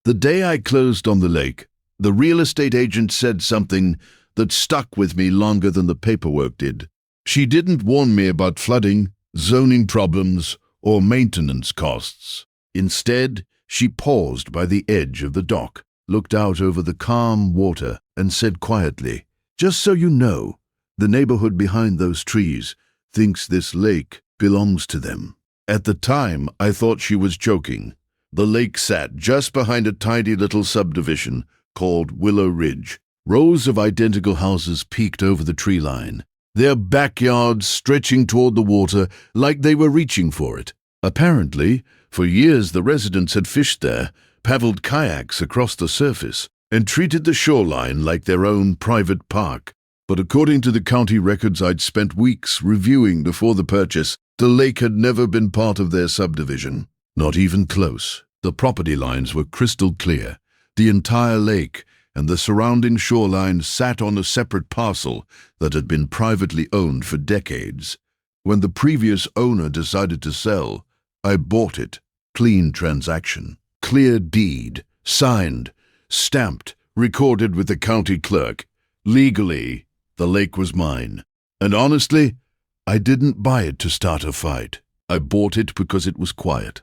The day I closed on the lake, the real estate agent said something that stuck with me longer than the paperwork did. She didn't warn me about flooding, zoning problems, or maintenance costs. Instead, she paused by the edge of the dock, looked out over the calm water, and said quietly, "Just so you know, the neighborhood behind those trees thinks this lake belongs to them." At the time, I thought she was joking. The lake sat just behind a tiny little subdivision called Willow Ridge. Rows of identical houses peeked over the tree line, their backyards stretching toward the water like they were reaching for it. Apparently, for years the residents had fished there, paddled kayaks across the surface, and treated the shoreline like their own private park. But according to the county records I'd spent weeks reviewing before the purchase, the lake had never been part of their subdivision. Not even close. The property lines were crystal clear. The entire lake and the surrounding shoreline sat on a separate parcel that had been privately owned for decades. When the previous owner decided to sell, I bought it. Clean transaction. Clear deed. Signed. Stamped. Recorded with the county clerk. Legally, the lake was mine. And honestly, I didn't buy it to start a fight. I bought it because it was quiet.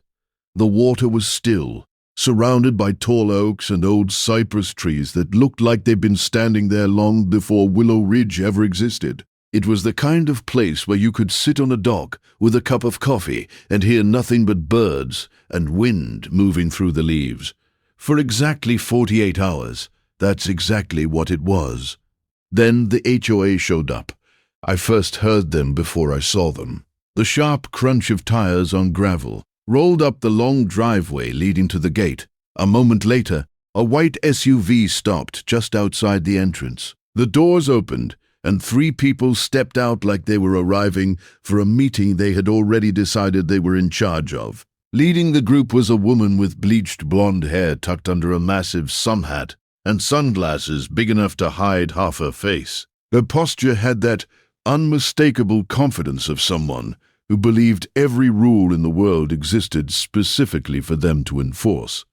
The water was still, surrounded by tall oaks and old cypress trees that looked like they'd been standing there long before Willow Ridge ever existed. It was the kind of place where you could sit on a dock with a cup of coffee and hear nothing but birds and wind moving through the leaves. For exactly 48 hours, that's exactly what it was. Then the HOA showed up. I first heard them before I saw them. The sharp crunch of tires on gravel rolled up the long driveway leading to the gate. A moment later, a white SUV stopped just outside the entrance. The doors opened, and 3 people stepped out like they were arriving for a meeting they had already decided they were in charge of. Leading the group was a woman with bleached blonde hair tucked under a massive sun hat and sunglasses big enough to hide half her face. Her posture had that unmistakable confidence of someone who believed every rule in the world existed specifically for them to enforce.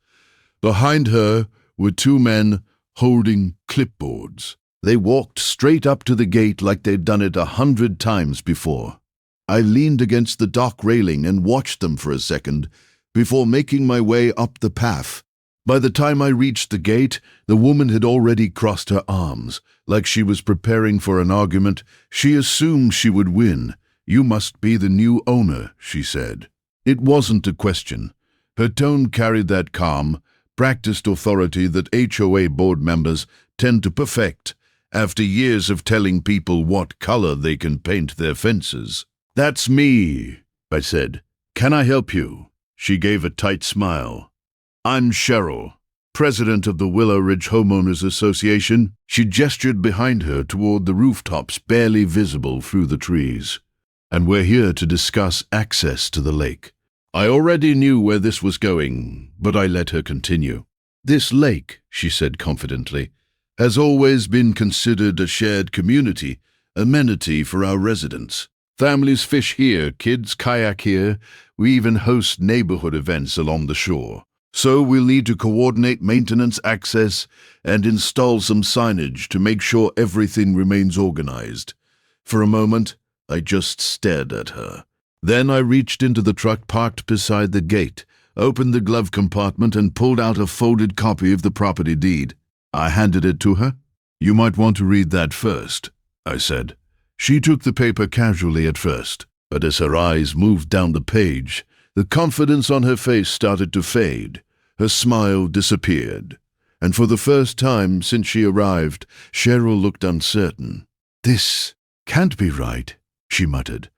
Behind her were 2 men holding clipboards. They walked straight up to the gate like they'd done it 100 times before. I leaned against the dock railing and watched them for a second before making my way up the path. By the time I reached the gate, the woman had already crossed her arms, like she was preparing for an argument. She assumed she would win. "You must be the new owner," she said. It wasn't a question. Her tone carried that calm, practiced authority that HOA board members tend to perfect after years of telling people what color they can paint their fences. "That's me," I said. "Can I help you?" She gave a tight smile. "I'm Cheryl, president of the Willow Ridge Homeowners Association." She gestured behind her toward the rooftops barely visible through the trees. "And we're here to discuss access to the lake." I already knew where this was going, but I let her continue. "This lake," she said confidently, "has always been considered a shared community, amenity for our residents. Families fish here, kids kayak here, we even host neighborhood events along the shore. So we'll need to coordinate maintenance, access, and install some signage to make sure everything remains organized." For a moment, I just stared at her. Then I reached into the truck parked beside the gate, opened the glove compartment, and pulled out a folded copy of the property deed. I handed it to her. "You might want to read that first," I said. She took the paper casually at first, but as her eyes moved down the page, the confidence on her face started to fade. Her smile disappeared, and for the first time since she arrived, Cheryl looked uncertain. "This can't be right," she muttered.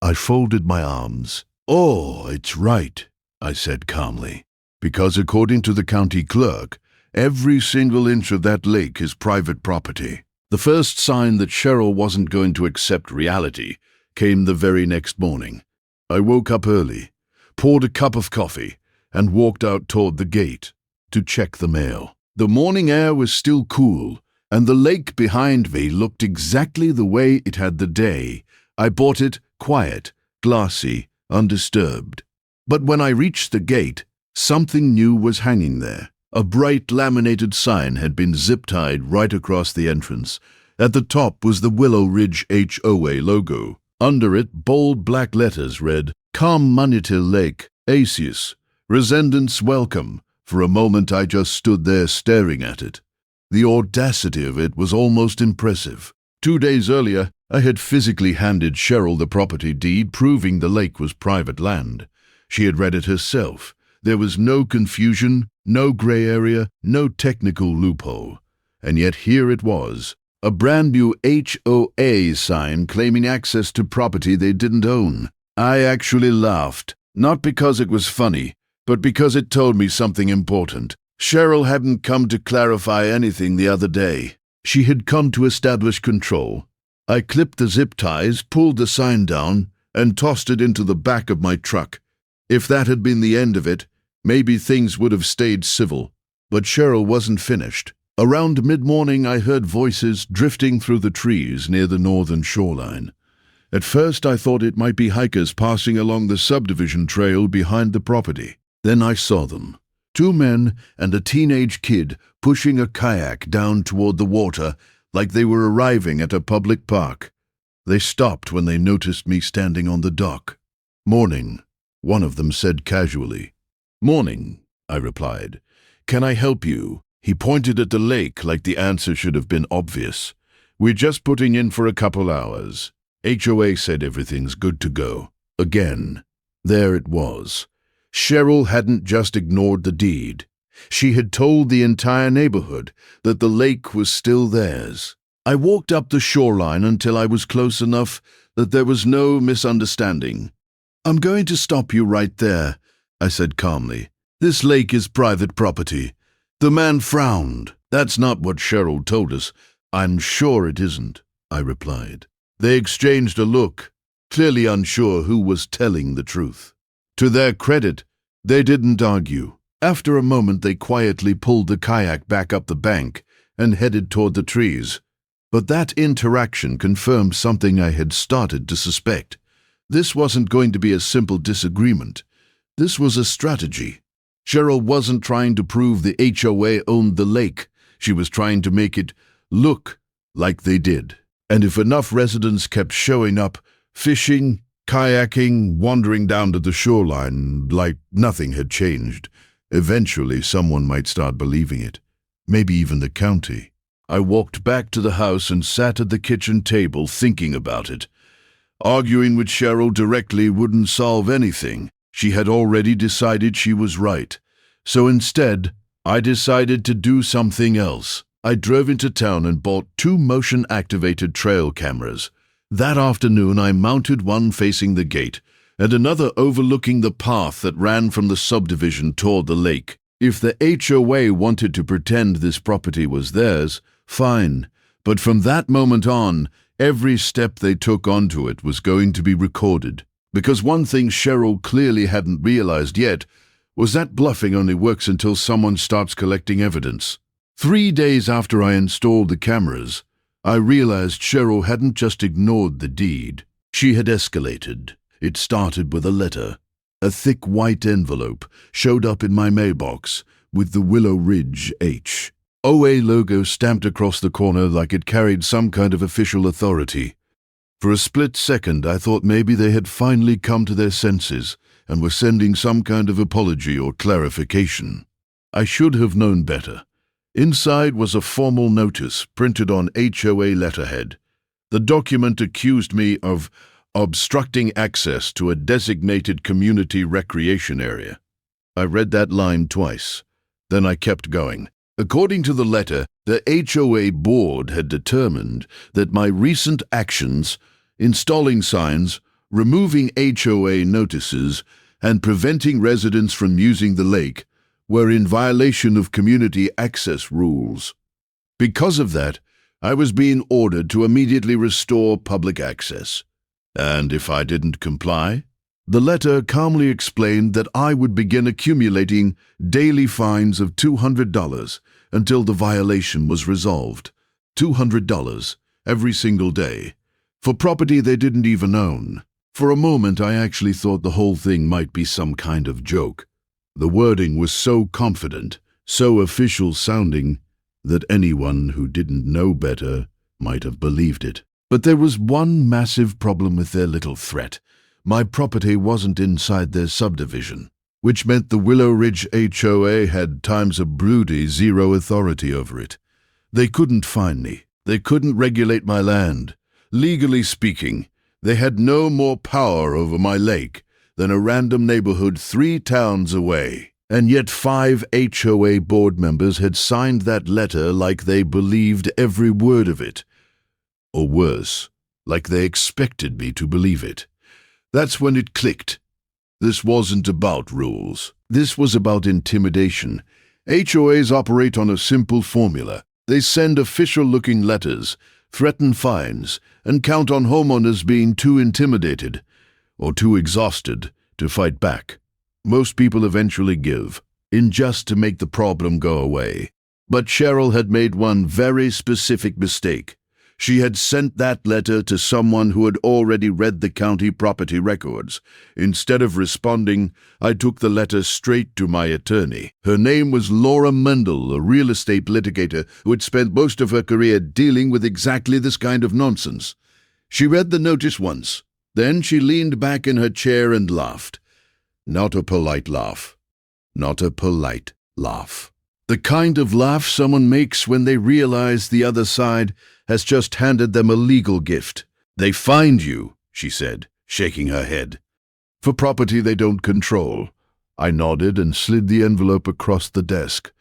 I folded my arms. "Oh, it's right," I said calmly, "because according to the county clerk, every single inch of that lake is private property." The first sign that Cheryl wasn't going to accept reality came the very next morning. I woke up early, poured a cup of coffee, and walked out toward the gate to check the mail. The morning air was still cool, and the lake behind me looked exactly the way it had the day I bought it, quiet, glassy, undisturbed. But when I reached the gate, something new was hanging there. A bright laminated sign had been zip-tied right across the entrance. At the top was the Willow Ridge HOA logo. Under it, bold black letters read, "Calm Manitil Lake, Asius. Resendants welcome." For a moment I just stood there staring at it. The audacity of it was almost impressive. 2 days earlier, I had physically handed Cheryl the property deed proving the lake was private land. She had read it herself. There was no confusion, no gray area, no technical loophole. And yet here it was, a brand new HOA sign claiming access to property they didn't own. I actually laughed, not because it was funny, but because it told me something important. Cheryl hadn't come to clarify anything the other day. She had come to establish control. I clipped the zip ties, pulled the sign down, and tossed it into the back of my truck. If that had been the end of it, maybe things would have stayed civil. But Cheryl wasn't finished. Around mid-morning I heard voices drifting through the trees near the northern shoreline. At first I thought it might be hikers passing along the Subdivision trail behind the property. Then I saw them. 2 men and a teenage kid pushing a kayak down toward the water like they were arriving at a public park. They stopped when they noticed me standing on the dock. "Morning," one of them said casually. "Morning," I replied. "Can I help you?" He pointed at the lake like the answer should have been obvious. "We're just putting in for a couple hours. HOA said everything's good to go." Again, there it was. Cheryl hadn't just ignored the deed. She had told the entire neighborhood that the lake was still theirs. I walked up the shoreline until I was close enough that there was no misunderstanding. "I'm going to stop you right there," I said calmly. "This lake is private property." The man frowned. "That's not what Cheryl told us." "I'm sure it isn't," I replied. They exchanged a look, clearly unsure who was telling the truth. To their credit, they didn't argue. After a moment, they quietly pulled the kayak back up the bank and headed toward the trees. But that interaction confirmed something I had started to suspect. This wasn't going to be a simple disagreement. This was a strategy. Cheryl wasn't trying to prove the HOA owned the lake. She was trying to make it look like they did. And if enough residents kept showing up, fishing, kayaking, wandering down to the shoreline like nothing had changed, eventually someone might start believing it. Maybe even the county. I walked back to the house and sat at the kitchen table thinking about it. Arguing with Cheryl directly wouldn't solve anything. She had already decided she was right. So instead, I decided to do something else. I drove into town and bought 2 motion-activated trail cameras. That afternoon, I mounted one facing the gate and another overlooking the path that ran from the subdivision toward the lake. If the HOA wanted to pretend this property was theirs, fine. But from that moment on, every step they took onto it was going to be recorded. Because one thing Cheryl clearly hadn't realized yet was that bluffing only works until someone starts collecting evidence. 3 days after I installed the cameras, I realized Cheryl hadn't just ignored the deed. She had escalated. It started with a letter. A thick white envelope showed up in my mailbox with the Willow Ridge HOA logo stamped across the corner like it carried some kind of official authority. For a split second, I thought maybe they had finally come to their senses and were sending some kind of apology or clarification. I should have known better. Inside was a formal notice printed on HOA letterhead. The document accused me of obstructing access to a designated community recreation area. I read that line twice. Then I kept going. According to the letter, the HOA board had determined that my recent actions, installing signs, removing HOA notices, and preventing residents from using the lake, were in violation of community access rules. Because of that, I was being ordered to immediately restore public access. And if I didn't comply, the letter calmly explained that I would begin accumulating daily fines of $200 until the violation was resolved. $200 every single day, for property they didn't even own. For a moment, I actually thought the whole thing might be some kind of joke. The wording was so confident so official sounding that anyone who didn't know better might have believed it. But there was one massive problem with their little threat. My property wasn't inside their subdivision, which meant the Willow Ridge HOA had times of broody zero authority over it. They couldn't find me. They couldn't regulate my land. Legally speaking, they had no more power over my lake than a random neighborhood 3 towns away. And yet 5 HOA board members had signed that letter like they believed every word of it. Or worse, like they expected me to believe it. That's when it clicked. This wasn't about rules. This was about intimidation. HOAs operate on a simple formula. They send official-looking letters, threaten fines, and count on homeowners being too intimidated or too exhausted to fight back. Most people eventually give, in just to make the problem go away. But Cheryl had made one very specific mistake. She had sent that letter to someone who had already read the county property records. Instead of responding, I took the letter straight to my attorney. Her name was Laura Mendel, a real estate litigator who had spent most of her career dealing with exactly this kind of nonsense. She read the notice once. Then she leaned back in her chair and laughed. Not a polite laugh. Not a polite laugh. The kind of laugh someone makes when they realize the other side has just handed them a legal gift. They fined you, she said, shaking her head, for property they don't control. I nodded and slid the envelope across the desk.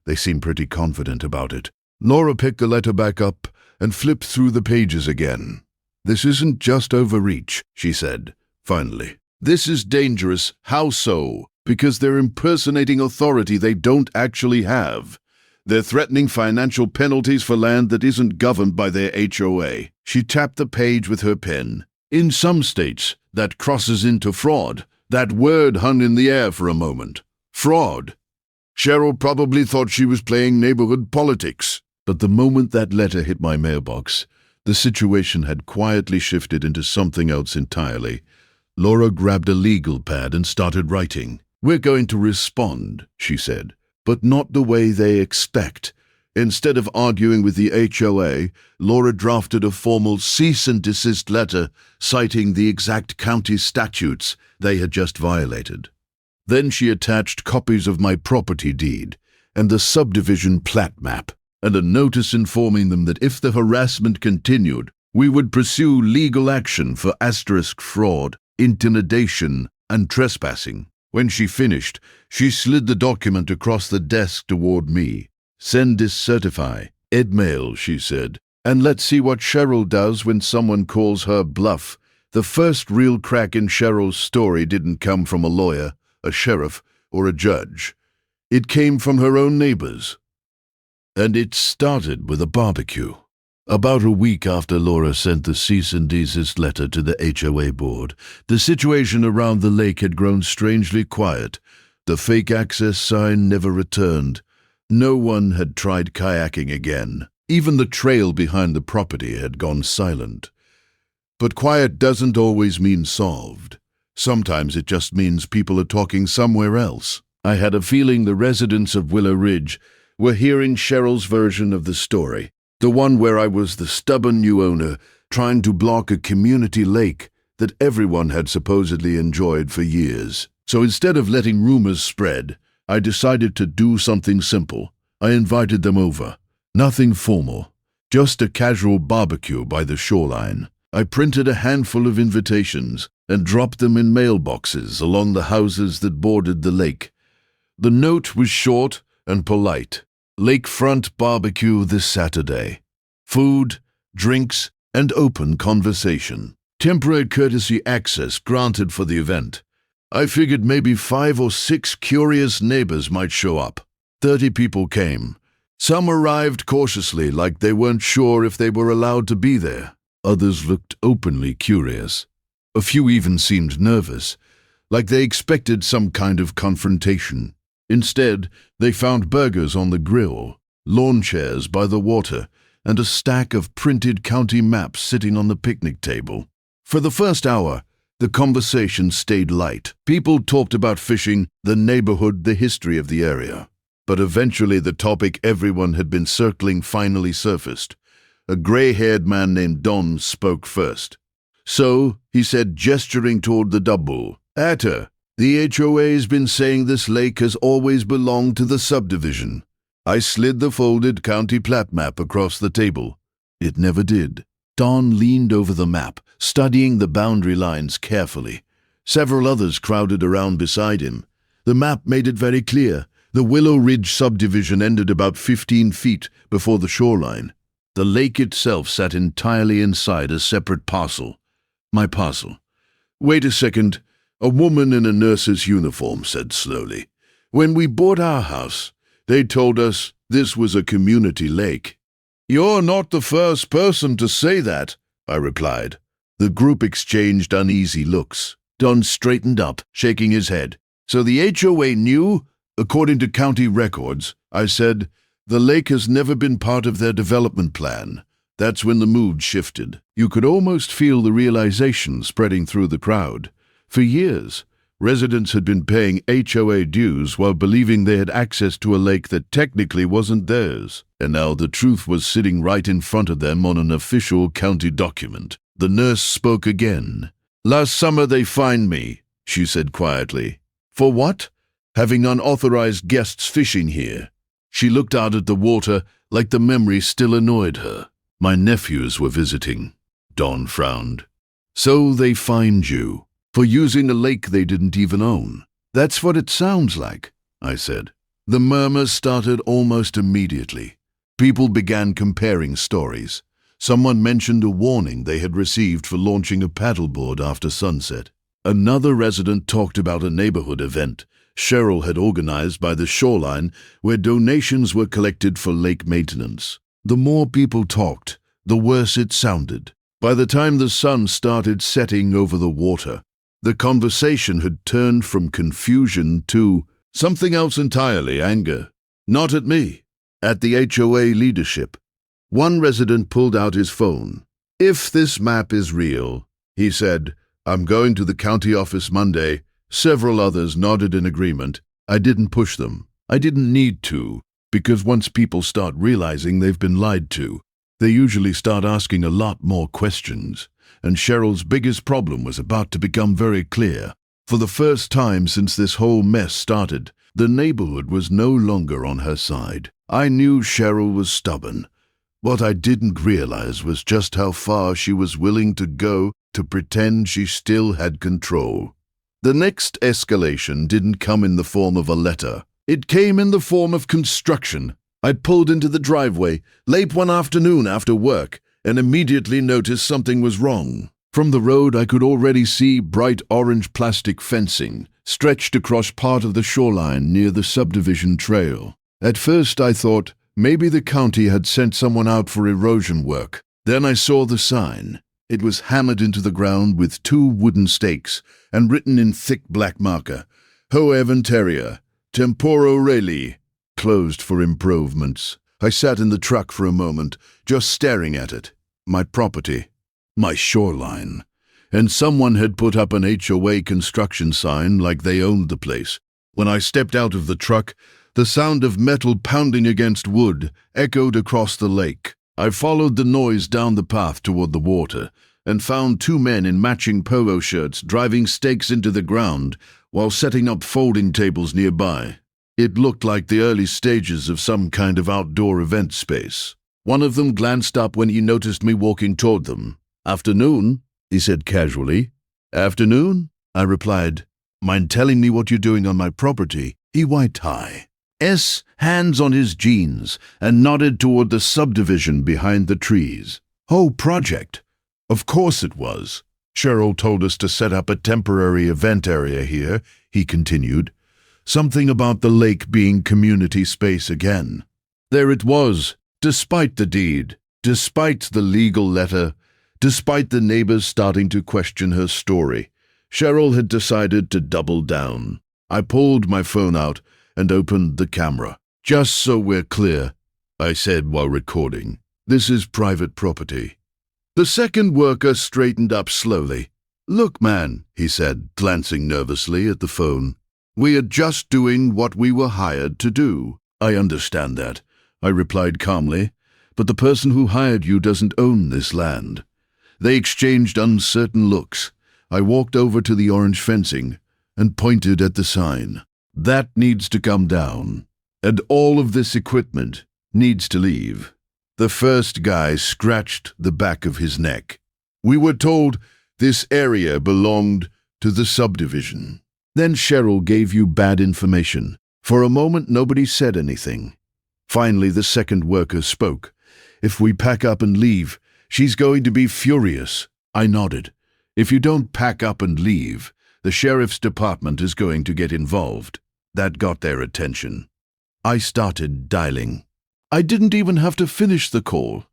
They seemed pretty confident about it. Laura picked the letter back up and flipped through the pages again. This isn't just overreach, she said, finally. This is dangerous. How so? Because they're impersonating authority they don't actually have. They're threatening financial penalties for land that isn't governed by their HOA. She tapped the page with her pen. In some states, that crosses into fraud. That word hung in the air for a moment. Fraud. Cheryl probably thought she was playing neighborhood politics. But the moment that letter hit my mailbox, the situation had quietly shifted into something else entirely. Laura grabbed a legal pad and started writing. We're going to respond, she said, but not the way they expect. Instead of arguing with the HOA, Laura drafted a formal cease and desist letter citing the exact county statutes they had just violated. Then she attached copies of my property deed and the subdivision plat map, and a notice informing them that if the harassment continued, we would pursue legal action for fraud, intimidation, and trespassing. When she finished, she slid the document across the desk toward me. Send this certify. Edmail, she said. And let's see what Cheryl does when someone calls her bluff. The first real crack in Cheryl's story didn't come from a lawyer, a sheriff, or a judge. It came from her own neighbors. And it started with a barbecue. About a week after Laura sent the cease and desist letter to the HOA board, the situation around the lake had grown strangely quiet. The fake access sign never returned. No one had tried kayaking again. Even the trail behind the property had gone silent. But quiet doesn't always mean solved. Sometimes it just means people are talking somewhere else. I had a feeling the residents of Willow Ridge were hearing Cheryl's version of the story. The one where I was the stubborn new owner trying to block a community lake that everyone had supposedly enjoyed for years. So instead of letting rumors spread, I decided to do something simple. I invited them over. Nothing formal, just a casual barbecue by the shoreline. I printed a handful of invitations and dropped them in mailboxes along the houses that bordered the lake. The note was short and polite. Lakefront barbecue this Saturday. Food, drinks, and open conversation. Temporary courtesy access granted for the event. I figured maybe 5 or 6 curious neighbors might show up. 30 people came. Some arrived cautiously, like they weren't sure if they were allowed to be there. Others looked openly curious. A few even seemed nervous, like they expected some kind of confrontation. Instead, they found burgers on the grill, lawn chairs by the water, and a stack of printed county maps sitting on the picnic table. For the first hour, the conversation stayed light. People talked about fishing, the neighborhood, the history of the area. but eventually the topic everyone had been circling finally surfaced. A gray-haired man named Don spoke first. "So," he said, gesturing toward the double, "Atta, the HOA's been saying this lake has always belonged to the subdivision." I slid the folded county plat map across the table. It never did. Don leaned over the map, studying the boundary lines carefully. Several others crowded around beside him. The map made it very clear. The Willow Ridge subdivision ended about 15 feet before the shoreline. The lake itself sat entirely inside a separate parcel. My parcel. "Wait a second," a woman in a nurse's uniform said slowly. "When we bought our house, they told us this was a community lake." "You're not the first person to say that," I replied. The group exchanged uneasy looks. Don straightened up, shaking his head. "So the HOA knew?" "According to county records," I said, "the lake has never been part of their development plan." That's when the mood shifted. You could almost feel the realization spreading through the crowd. For years, residents had been paying HOA dues while believing they had access to a lake that technically wasn't theirs. And now the truth was sitting right in front of them on an official county document. The nurse spoke again. "Last summer they fined me," she said quietly. "For what?" "Having unauthorized guests fishing here." She looked out at the water like the memory still annoyed her. "My nephews were visiting." Don frowned. "So they fined you for using a lake they didn't even own." "That's what it sounds like," I said. The murmurs started almost immediately. People began comparing stories. Someone mentioned a warning they had received for launching a paddleboard after sunset. Another resident talked about a neighborhood event Cheryl had organized by the shoreline where donations were collected for lake maintenance. The more people talked, the worse it sounded. By the time the sun started setting over the water, the conversation had turned from confusion to something else entirely, anger. Not at me, at the HOA leadership. One resident pulled out his phone. "If this map is real," he said, "I'm going to the county office Monday." Several others nodded in agreement. I didn't push them. I didn't need to, because once people start realizing they've been lied to, they usually start asking a lot more questions. And Cheryl's biggest problem was about to become very clear. For the first time since this whole mess started, the neighborhood was no longer on her side. I knew Cheryl was stubborn. What I didn't realize was just how far she was willing to go to pretend she still had control. The next escalation didn't come in the form of a letter. It came in the form of construction. I pulled into the driveway late one afternoon after work and immediately noticed something was wrong. From the road, I could already see bright orange plastic fencing stretched across part of the shoreline near the Subdivision trail. At first, I thought maybe the county had sent someone out for erosion work. Then I saw the sign. It was hammered into the ground with 2 wooden stakes and written in thick black marker, "HOA Tried, temporarily closed for improvements." I sat in the truck for a moment, just staring at it. My property, my shoreline. And someone had put up an HOA construction sign like they owned the place. When I stepped out of the truck, the sound of metal pounding against wood echoed across the lake. I followed the noise down the path toward the water and found 2 men in matching polo shirts driving stakes into the ground while setting up folding tables nearby. It looked like the early stages of some kind of outdoor event space. One of them glanced up when he noticed me walking toward them. "Afternoon," he said casually. "Afternoon," I replied. "Mind telling me what you're doing on my property?" He wiped high. Hands on his jeans, and nodded toward the subdivision behind the trees. "Oh, project." "Of course it was. Cheryl told us to set up a temporary event area here," he continued. "Something about the lake being community space again." There it was, despite the deed, despite the legal letter, despite the neighbors starting to question her story. Cheryl had decided to double down. I pulled my phone out and opened the camera. "Just so we're clear," I said while recording, "this is private property." The second worker straightened up slowly. "Look, man," he said, glancing nervously at the phone. "We are just doing what we were hired to do. I understand that, I replied calmly, but the person who hired you doesn't own this land. They exchanged uncertain looks. I walked over to the orange fencing and pointed at the sign. That needs to come down, and all of this equipment needs to leave. The first guy scratched the back of his neck. We were told this area belonged to the subdivision. Then Cheryl gave you bad information. For a moment, nobody said anything. Finally, the second worker spoke. If we pack up and leave, she's going to be furious. I nodded. If you don't pack up and leave, the sheriff's department is going to get involved. That got their attention. I started dialing. I didn't even have to finish the call.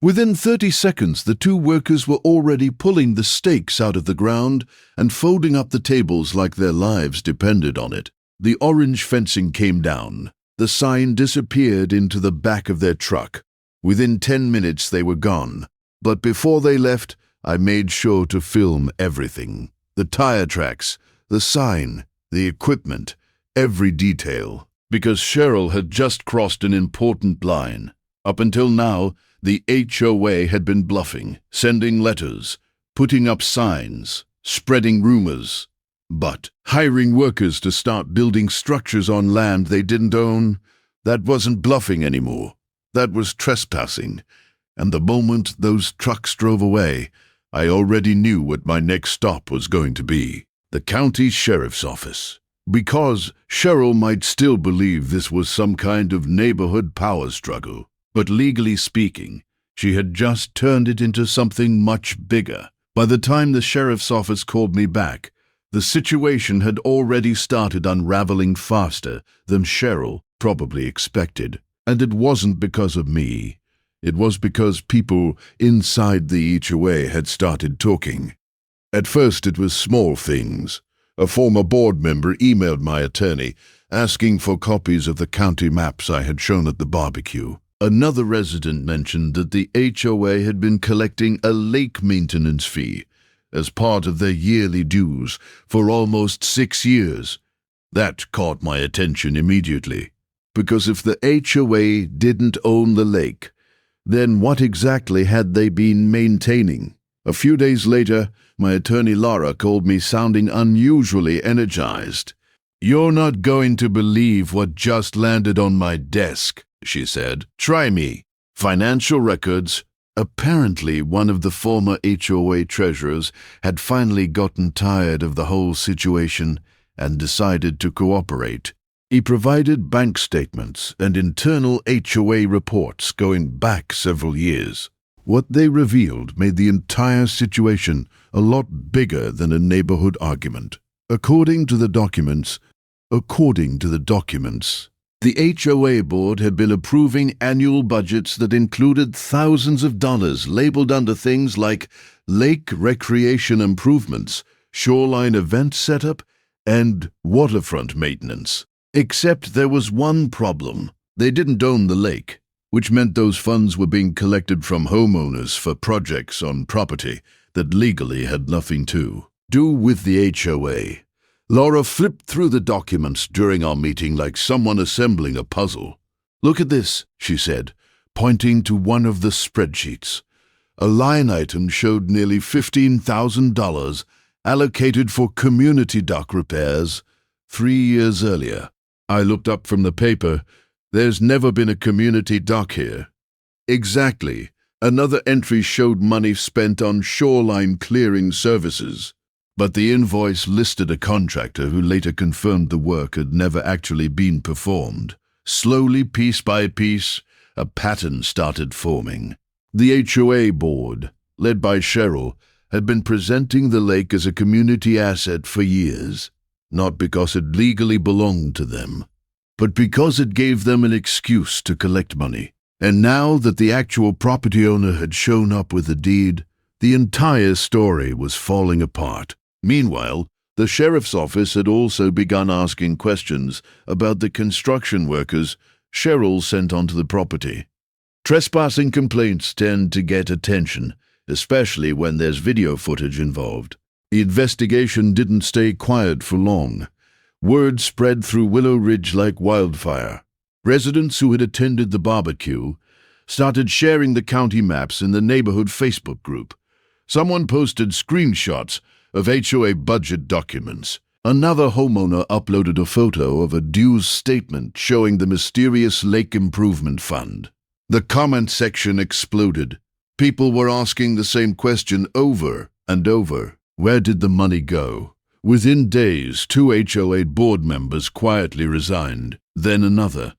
Within 30 seconds, the two workers were already pulling the stakes out of the ground and folding up the tables like their lives depended on it. The orange fencing came down. The sign disappeared into the back of their truck. Within 10 minutes, they were gone. But before they left, I made sure to film everything. The tire tracks, the sign, the equipment, every detail. Because Cheryl had just crossed an important line. Up until now, the HOA had been bluffing, sending letters, putting up signs, spreading rumors. But hiring workers to start building structures on land they didn't own, that wasn't bluffing anymore. That was trespassing. And the moment those trucks drove away, I already knew what my next stop was going to be. The county sheriff's office. Because Cheryl might still believe this was some kind of neighborhood power struggle. But legally speaking, she had just turned it into something much bigger. By the time the sheriff's office called me back, the situation had already started unraveling faster than Cheryl probably expected. And it wasn't because of me. It was because people inside the HOA had started talking. At first it was small things. A former board member emailed my attorney, asking for copies of the county maps I had shown at the barbecue. Another resident mentioned that the HOA had been collecting a lake maintenance fee as part of their yearly dues for almost 6 years. That caught my attention immediately, because if the HOA didn't own the lake, then what exactly had they been maintaining? A few days later, my attorney Laura called me sounding unusually energized. "You're not going to believe what just landed on my desk," she said. "Try me. Financial records." Apparently, one of the former HOA treasurers had finally gotten tired of the whole situation and decided to cooperate. He provided bank statements and internal HOA reports going back several years. What they revealed made the entire situation a lot bigger than a neighborhood argument. According to the documents, the HOA board had been approving annual budgets that included thousands of dollars labeled under things like lake recreation improvements, shoreline event setup, and waterfront maintenance. Except there was one problem. They didn't own the lake, which meant those funds were being collected from homeowners for projects on property that legally had nothing to do with the HOA. Laura flipped through the documents during our meeting like someone assembling a puzzle. "Look at this," she said, pointing to one of the spreadsheets. A line item showed nearly $15,000 allocated for community dock repairs 3 years earlier. I looked up from the paper. There's never been a community dock here. Exactly. Another entry showed money spent on shoreline clearing services. But the invoice listed a contractor who later confirmed the work had never actually been performed. Slowly, piece by piece, a pattern started forming. The HOA board, led by Cheryl, had been presenting the lake as a community asset for years, not because it legally belonged to them, but because it gave them an excuse to collect money. And now that the actual property owner had shown up with the deed, the entire story was falling apart. Meanwhile, the sheriff's office had also begun asking questions about the construction workers Cheryl sent onto the property. Trespassing complaints tend to get attention, especially when there's video footage involved. The investigation didn't stay quiet for long. Word spread through Willow Ridge like wildfire. Residents who had attended the barbecue started sharing the county maps in the neighborhood Facebook group. Someone posted screenshots of HOA budget documents. Another homeowner uploaded a photo of a dues statement showing the mysterious Lake Improvement Fund. The comment section exploded. People were asking the same question over and over. Where did the money go? Within days, 2 HOA board members quietly resigned, then another.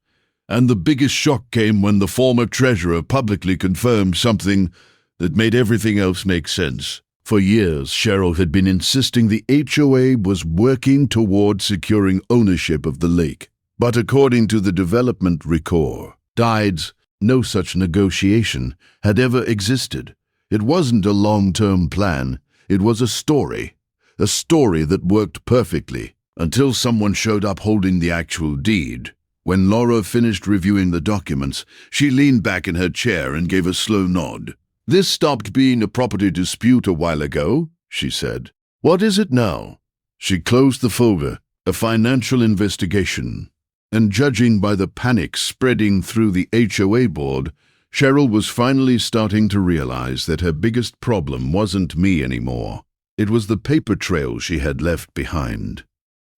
And the biggest shock came when the former treasurer publicly confirmed something that made everything else make sense. For years, Cheryl had been insisting the HOA was working toward securing ownership of the lake. But according to the development records, no such negotiation had ever existed. It wasn't a long-term plan. It was a story that worked perfectly, until someone showed up holding the actual deed. When Laura finished reviewing the documents, she leaned back in her chair and gave a slow nod. "This stopped being a property dispute a while ago," she said. "What is it now?" She closed the folder, "A financial investigation." And judging by the panic spreading through the HOA board, Cheryl was finally starting to realize that her biggest problem wasn't me anymore. It was the paper trail she had left behind.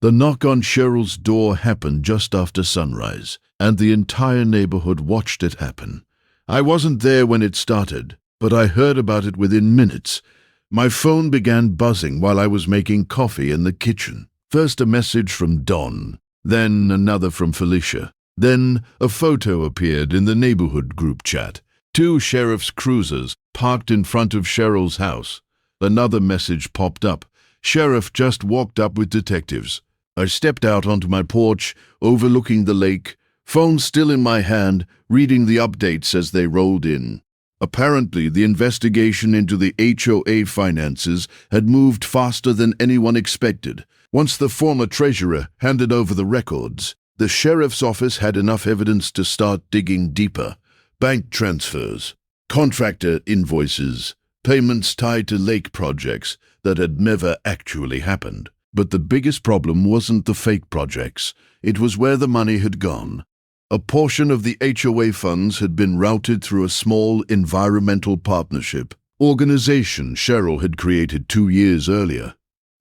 The knock on Cheryl's door happened just after sunrise, and the entire neighborhood watched it happen. I wasn't there when it started, but I heard about it within minutes. My phone began buzzing while I was making coffee in the kitchen. First a message from Don, then another from Felicia. Then a photo appeared in the neighborhood group chat. 2 sheriff's cruisers parked in front of Cheryl's house. Another message popped up. "Sheriff just walked up with detectives." I stepped out onto my porch, overlooking the lake, phone still in my hand, reading the updates as they rolled in. Apparently, the investigation into the HOA finances had moved faster than anyone expected. Once the former treasurer handed over the records, the sheriff's office had enough evidence to start digging deeper. Bank transfers, contractor invoices, payments tied to lake projects that had never actually happened. But the biggest problem wasn't the fake projects. It was where the money had gone. A portion of the HOA funds had been routed through a small environmental partnership organization Cheryl had created 2 years earlier.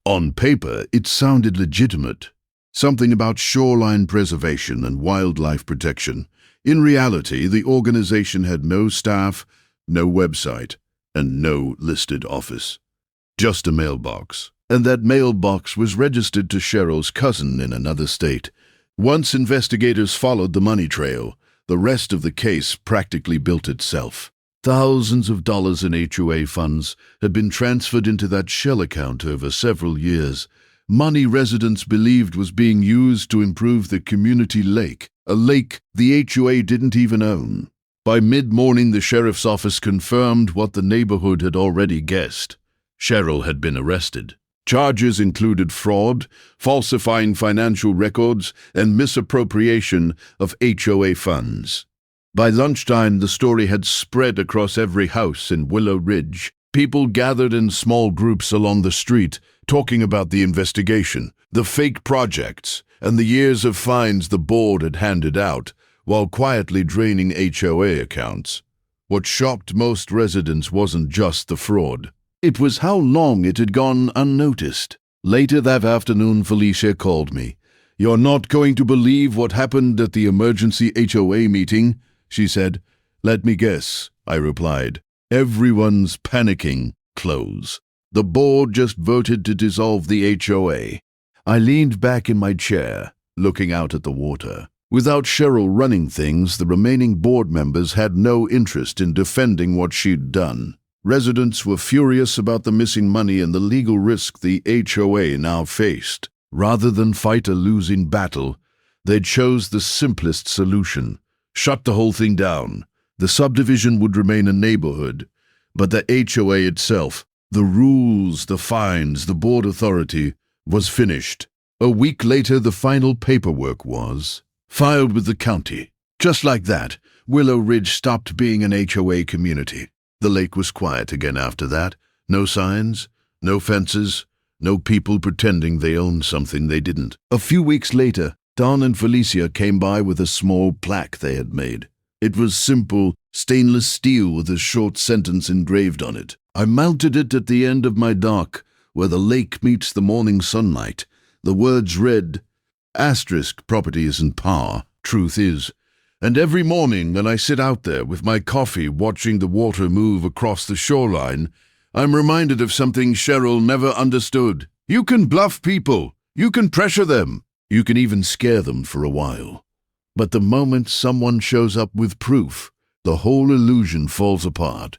On paper, it sounded legitimate. Something about shoreline preservation and wildlife protection. In reality, the organization had no staff, no website, and no listed office. Just a mailbox. And that mailbox was registered to Cheryl's cousin in another state. Once investigators followed the money trail, the rest of the case practically built itself. Thousands of dollars in HOA funds had been transferred into that shell account over several years. Money residents believed was being used to improve the community lake, a lake the HOA didn't even own. By mid-morning, the sheriff's office confirmed what the neighborhood had already guessed. Cheryl had been arrested. Charges included fraud, falsifying financial records, and misappropriation of HOA funds. By lunchtime, the story had spread across every house in Willow Ridge. People gathered in small groups along the street, talking about the investigation, the fake projects, and the years of fines the board had handed out, while quietly draining HOA accounts. What shocked most residents wasn't just the fraud. It was how long it had gone unnoticed. Later that afternoon, Felicia called me. "You're not going to believe what happened at the emergency HOA meeting," she said. "Let me guess," I replied. "Everyone's panicking. Close. The board just voted to dissolve the HOA." I leaned back in my chair, looking out at the water. Without Cheryl running things, the remaining board members had no interest in defending what she'd done. Residents were furious about the missing money and the legal risk the HOA now faced. Rather than fight a losing battle, they chose the simplest solution: shut the whole thing down. The subdivision would remain a neighborhood, but the HOA itself, the rules, the fines, the board authority, was finished. A week later, the final paperwork was filed with the county. Just like that, Willow Ridge stopped being an HOA community. The lake was quiet again after that. No signs, no fences, no people pretending they owned something they didn't. A few weeks later, Don and Felicia came by with a small plaque they had made. It was simple, stainless steel with a short sentence engraved on it. I mounted it at the end of my dock, where the lake meets the morning sunlight. The words read, "Asterisk, property isn't power, truth is." And every morning when I sit out there with my coffee watching the water move across the shoreline, I'm reminded of something Cheryl never understood. You can bluff people. You can pressure them. You can even scare them for a while. But the moment someone shows up with proof, the whole illusion falls apart.